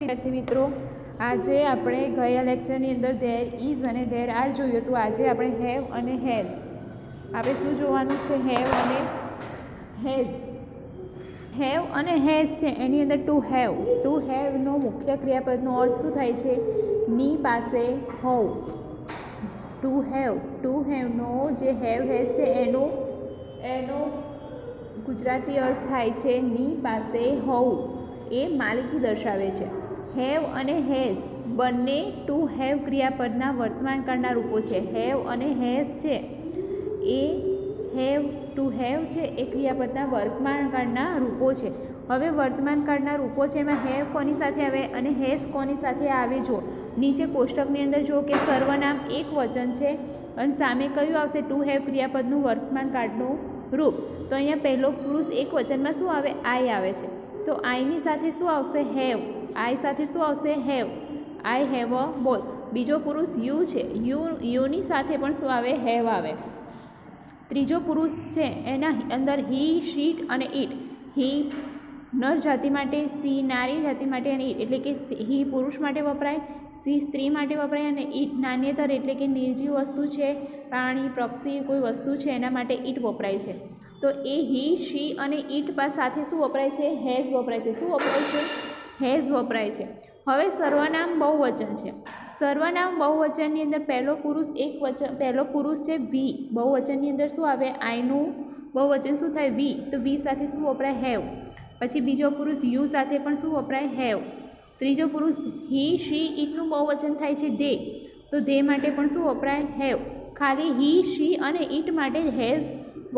विद्यार्थी मित्रों, आज આપણે ગયા લેક્ચરની અંદર ધેર ઇઝ અને ધેર આર જોયું તો આજે આપણે હેવ અને હેઝ આપણે શું જોવાનું છે? હેવ અને હેઝ. હેવ અને હેઝ છે એની અંદર ટુ હેવનો મુખ્ય ક્રિયાપદનો અર્થ શું થાય છે? ની પાસે હોવ. ટુ હેવનો જે હેવ હેઝ છે એનો ગુજરાતી અર્થ થાય છે ની પાસે હોવું. એ માલિકી દર્શાવે છે. હેવ અને હેઝ બંને ટુ હેવ ક્રિયાપદના વર્તમાન કાળના રૂપો છે. હેવ અને હેઝ છે એ ટુ હેવ છે એ ક્રિયાપદના વર્તમાન કાળના રૂપો છે. હવે વર્તમાન કાળના રૂપો છે એમાં હેવ કોની સાથે આવે અને હેઝ કોની સાથે આવે? જો નીચે કોષ્ટકની અંદર જો કે સર્વનામ એક વચન છે અને સામે કયું આવશે? ટુ હેવ ક્રિયાપદનું વર્તમાન કાળનું રૂપ. તો અહીંયા પહેલો પુરુષ એક વચનમાં શું આવે? આઈ આવે છે. તો આઈની સાથે શું આવશે? હેવ. આઈ સાથે શું આવશે? હેવ. આઈ હેવ અ બોલ. બીજો પુરુષ યુ છે, યુની સાથે પણ શું આવે? હેવ આવે. ત્રીજો પુરુષ છે એના અંદર હી, શી અને ઇટ. હી નર જાતિ માટે, સી નારી જાતિ માટે અને ઇટ એટલે કે હી પુરુષ માટે વપરાય, સી સ્ત્રી માટે વપરાય અને ઇટ નાન્યતર એટલે કે નિર્જીવ વસ્તુ છે, પ્રાણી, પક્ષી કોઈ વસ્તુ છે એના માટે ઇટ વપરાય છે. તો એ હી, શી અને ઇટ સાથે શું વપરાય છે? હેઝ વપરાય છે. શું વપરાય છે? હેઝ વપરાય છે. હવે સર્વનામ બહુવચન છે. સર્વનામ બહુવચનની અંદર પહેલો પુરુષ છે વી. બહુવચનની અંદર શું આવે? આઈનું બહુવચન શું થાય? વી. તો વી સાથે શું વપરાય? હેવ. પછી બીજો પુરુષ યુ સાથે પણ શું વપરાય? હેવ. ત્રીજો પુરુષ હી, શી, ઇટનું બહુવચન થાય છે ધે. તો ધે માટે પણ શું વપરાય? હેવ. ખાલી હી, શી અને ઇટ માટે હેઝ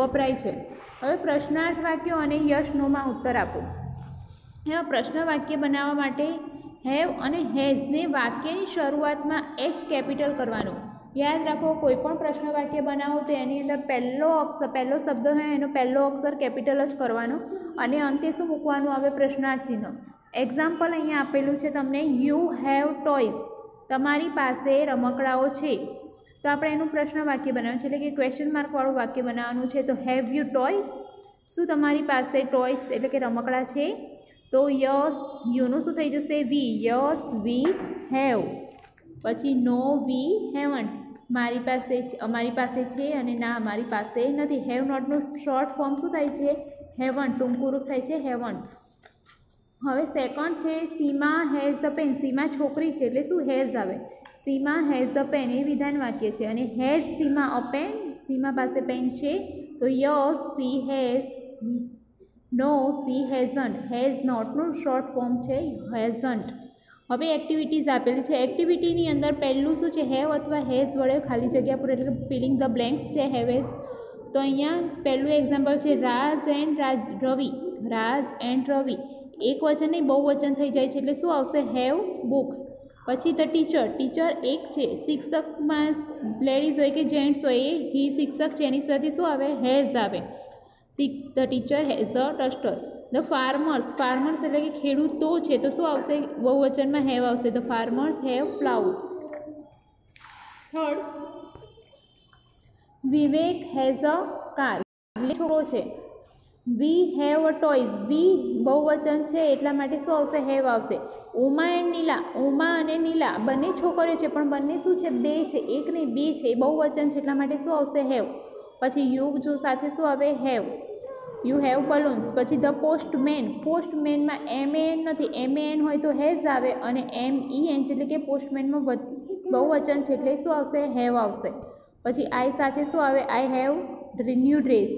વપરાય છે. હવે પ્રશ્નાર્થ વાક્યો અને યસ નોમાં ઉત્તર આપો. એમાં પ્રશ્ન વાક્ય બનાવવા માટે હેવ અને હેઝને વાક્યની શરૂઆતમાં એચ કેપિટલ કરવાનો. યાદ રાખો, કોઈ પણ પ્રશ્ન વાક્ય બનાવો તો એની અંદર પહેલો શબ્દ હોય એનો પહેલો અક્ષર કેપિટલ જ કરવાનો અને અંતે શું મૂકવાનું આવે? પ્રશ્નાર્થ ચિહ્ન. એક્ઝામ્પલ અહીંયા આપેલું છે તમને, યુ હેવ ટોયઝ. તમારી પાસે રમકડાઓ છે. તો આપણે એનું પ્રશ્ન વાક્ય બનાવવાનું છે એટલે કે ક્વેશ્ચન માર્કવાળું વાક્ય બનાવવાનું છે. તો હેવ યુ ટોયઝ? શું તમારી પાસે ટોયઝ એટલે કે રમકડા છે? તો યસ, યુનું શું થઈ જશે? વી. Yes we have. પછી નો વી હેવન્ટ. અમારી પાસે છે અને ના અમારી પાસે નથી. હેવ નોટનું શોર્ટ ફોર્મ શું થાય છે? હેવન્ટ. ટૂંકું રૂપ થાય છે હેવન્ટ. હવે સેકન્ડ છે સીમા હેઝ ધ પેન. સીમા છોકરી છે એટલે શું? હેઝ આવે. સીમા હેઝ ધ પેન એ વિધાન વાક્ય છે અને હેઝ સીમા અ પેન. સીમા પાસે પેન છે. તો yes she has. No she hasn't. Has નોટનું શોર્ટ ફોર્મ છે હેઝન્ટ. હવે એક્ટિવિટીઝ આપેલી છે. એક્ટિવિટીની અંદર પહેલું શું છે? હેવ અથવા હેઝ વડે ખાલી જગ્યા પૂરે એટલે કે ફિલિંગ ધ બ્લેન્ક્સ છે હેવ હેઝ. તો અહીંયા પહેલું એક્ઝામ્પલ છે રાજ એન્ડ રવિ. રાજ એન્ડ રવિ એક વચન નહીં બહુવચન થઈ જાય છે એટલે શું આવશે? Have books. પછી ધ ટીચર એક છે. શિક્ષકમાં લેડીઝ હોય કે જેન્ટ્સ હોય એ હી શિક્ષક છે એની સાથે શું આવે? હેઝ આવે. The teacher has a duster. The farmers એટલે કે ખેડૂતો છે તો શું આવશે? બહુવચનમાં હેવ આવશે. The farmers have ploughs. Third, Vivek has a car. છોકરો છે. We have a toys. વી બહુવચન છે એટલા માટે શું આવશે? હેવ આવશે. ઉમા એન્ડ નીલા. ઉમા અને નીલા બંને છોકરીઓ છે પણ બંને શું છે? બે છે. એક નહીં બે છે. એ બહુવચન છે એટલા માટે શું આવશે? હેવ. પછી યુ જો સાથે શું આવે? હેવ. You have balloons. પછી ધ પોસ્ટમેન. પોસ્ટમેનમાં એમએન નથી. એમએન હોય તો હેઝ આવે અને MEN એટલે કે પોસ્ટમેનમાં બહુવચન છે એટલે શું આવશે? હેવ આવશે. પછી આઈ સાથે શું આવે? I have new dress.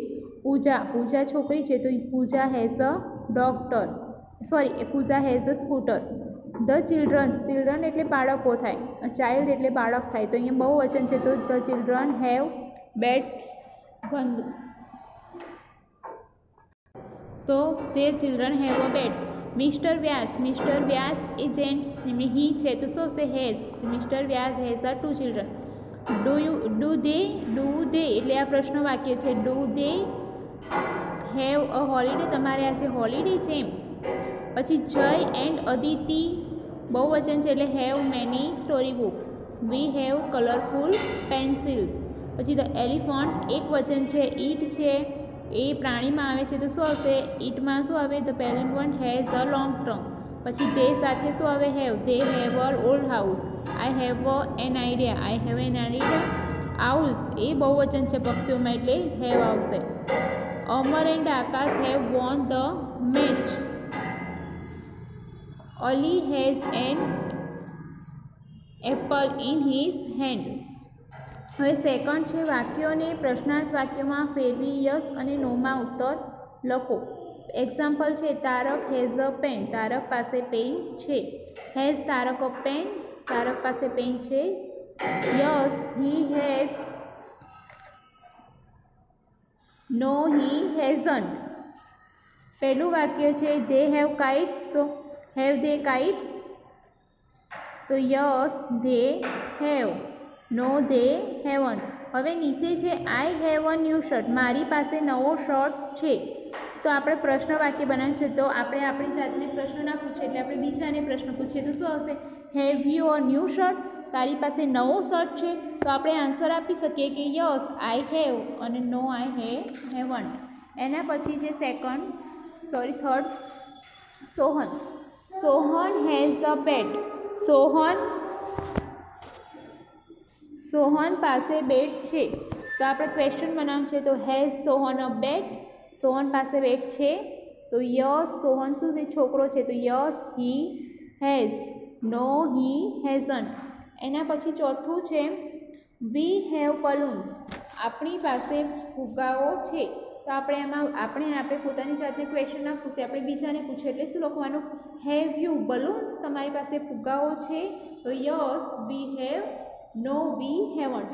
Pooja છોકરી છે તો Pooja has a doctor. Pooja has a scooter. The children એટલે બાળકો થાય. ચાઇલ્ડ એટલે બાળક થાય. તો અહીંયા બહુવચન છે તો ધ ચિલ્ડ્રન હેવ બેટ. તો તે children have a bats. Mister Vyas એ જેન્ટ્સ હી છે તો શું હશે? Has. Mister Vyas has a two children. Do they એટલે આ પ્રશ્ન વાક્ય છે. Do they have a holiday? તમારે આજે હોલિડે છે એમ. પછી જય એન્ડ અદિતિ બહુવચન છે એટલે have many story books. We have colourful pencils. પછી ધ એલિફન્ટ એક વચન છે. ઈટ છે એ પ્રાણીમાં આવે છે તો શું આવશે? ઈટમાં શું આવે? The elephant has a long trunk. પછી દે સાથે શું આવે? Have. They have a old house. I have an idea. I have an idea. Owls એ બહુવચન છે પક્ષીઓમાં એટલે હેવ આવશે. Amar and Akash have won the match. Ali has an apple in his hand. હવે સેકન્ડ છે વાક્યોને પ્રશ્નાર્થ વાક્યોમાં ફેરવી યસ અને નોમાં ઉત્તર લખો. એક્ઝામ્પલ છે Tarak has a pen. Tarak પાસે પેન છે. Has Tarak a pen. Tarak પાસે પેન છે. Yes he has. No he hasn't. પહેલું વાક્ય છે ધે હેવ કાઇટ્સ. તો હેવ ધે કાઇટ્સ? તો yes they have. No they haven't. હવે નીચે છે I have a new shirt. મારી પાસે નવો શર્ટ છે. તો આપણે પ્રશ્ન વાક્ય બનાવ્યું છે તો આપણે આપણી જાતને પ્રશ્ન ના પૂછીએ એટલે આપણે બીજાને પ્રશ્ન પૂછીએ તો શું આવશે? Have you a new shirt? તારી પાસે નવો શર્ટ છે? તો આપણે આન્સર આપી શકીએ કે યસ આઈ હેવ અને નો આઈ હેવન્ટ. એના પછી છે third Sohan. Sohan has a bat. Sohan પાસે બેટ છે. તો આપણે ક્વેશ્ચન બનાવવાનું છે તો has Sohan a bat? Sohan પાસે બેટ છે. તો યસ સોહન શું છે? છોકરો છે. તો yes he has. No he hasn't. એના પછી ચોથું છે વી હેવ બલૂન્સ. આપણી પાસે ફુગ્ગાઓ છે. તો આપણે એમાં આપણે પોતાની જાતને ક્વેશ્ચન ના પૂછીએ, આપણે બીજાને પૂછીએ એટલે શું લખવાનું? Have you balloons? તમારી પાસે ફુગ્ગાઓ છે? તો yes we have. No we haven't.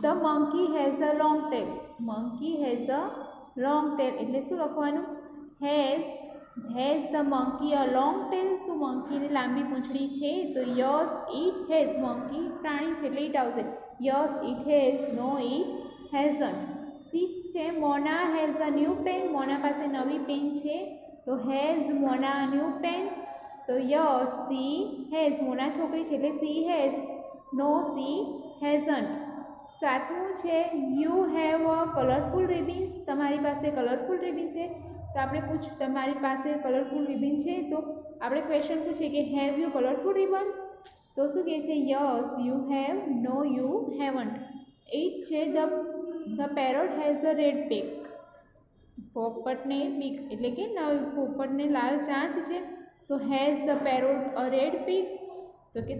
The monkey has a long tail. Monkey has a long tail એટલે શું લખવાનું? Has the monkey a long tail? શું મંકીને લાંબી પૂંછડી છે? તો યસ ઇટ હેઝ. મંકી પ્રાણી છે એટલે ઇટ આવશે. Yes it has. No it hasn't. 6 છે Mona has a new pen. Mona પાસે નવી પેન છે. તો હેઝ મોના ન્યૂ પેન? તો યસ સી હેઝ. મોના છોકરી છે એટલે she has. No she hasn't. 7મું છે you have a colourful ribbons. તમારી પાસે કલરફુલ રિબિન છે. તો આપણે તમારી પાસે કલરફુલ રિબિન છે તો આપણે ક્વેશ્ચન પૂછીએ કે હેવ યુ કલરફુલ રિબન્સ? તો શું કહે છે? Yes you have. No you haven't. 8 છે the parrot has a red beak. પોપટને પીક એટલે કે પોપટને લાલ ચાંચ છે. તો has the parrot a red beak? તો કે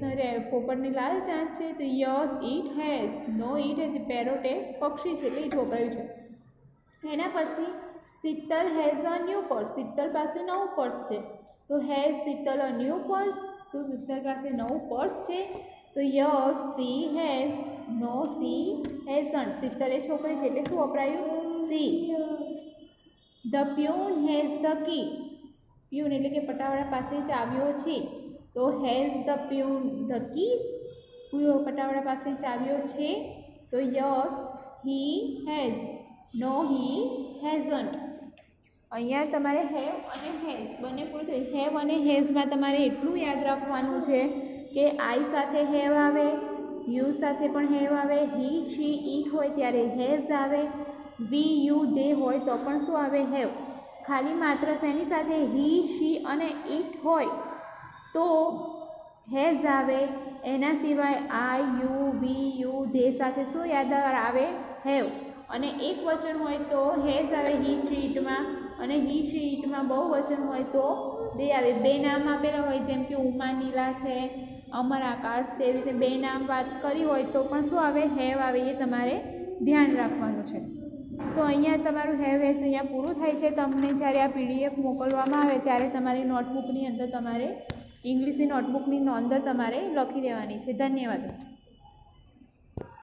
પોપટની લાલ ચાંચ છે. તો yes it has. No it has. Parrot એ પક્ષી છે એટલે ઇટ વપરાયું છે. એના પછી Sheetal has a new purse. Sheetal પાસે નવું પર્સ છે. તો has Sheetal a new purse? શું શીતલ પાસે નવું પર્સ છે? તો yes she has. No she hasn't. Sheetal એ છોકરી છે એટલે શું વપરાયું? She. The peon has the key. Peon એટલે કે પટાવાળા પાસે ચાવીઓ છે. તો has the peon the keys? પટાવાળા પાસે ચાવીઓ છે. તો yes he has. No he hasn't. અહીંયા તમારે હેવ અને હેઝ બંને પૂરું થયું. હેવ અને હેઝમાં તમારે એટલું યાદ રાખવાનું છે કે આઈ સાથે હેવ આવે, યુ સાથે પણ હેવ આવે, હી શી ઇટ હોય ત્યારે હેઝ આવે, વી યુ દે હોય તો પણ શું આવે? હેવ. ખાલી માત્ર શેની સાથે? હી શી અને ઇટ હોય તો હેઝ આવે. એના સિવાય આઈ યુ વી યુ દે સાથે શું યાદ આવે? હેવ. અને એક વચન હોય તો હેઝ આવે હી શી ઇટમાં, અને હી શી ઇટમાં બહુ વચન હોય તો દે આવે. બે નામ આપેલા હોય જેમ કે ઉમા નીલા છે, અમર આકાશ છે, એવી રીતે બે નામ વાત કરી હોય તો પણ શું આવે? હેવ આવે. એ તમારે ધ્યાન રાખવાનું છે. તો અહીંયા તમારું હેવ હેઝ અહીંયા પૂરું થાય છે. તમને જ્યારે આ PDF મોકલવામાં આવે ત્યારે તમારી નોટબુકની અંદર તમારે ઇંગ્લિશની નોટબુકની અંદર તમારે લખી દેવાની છે. ધન્યવાદ.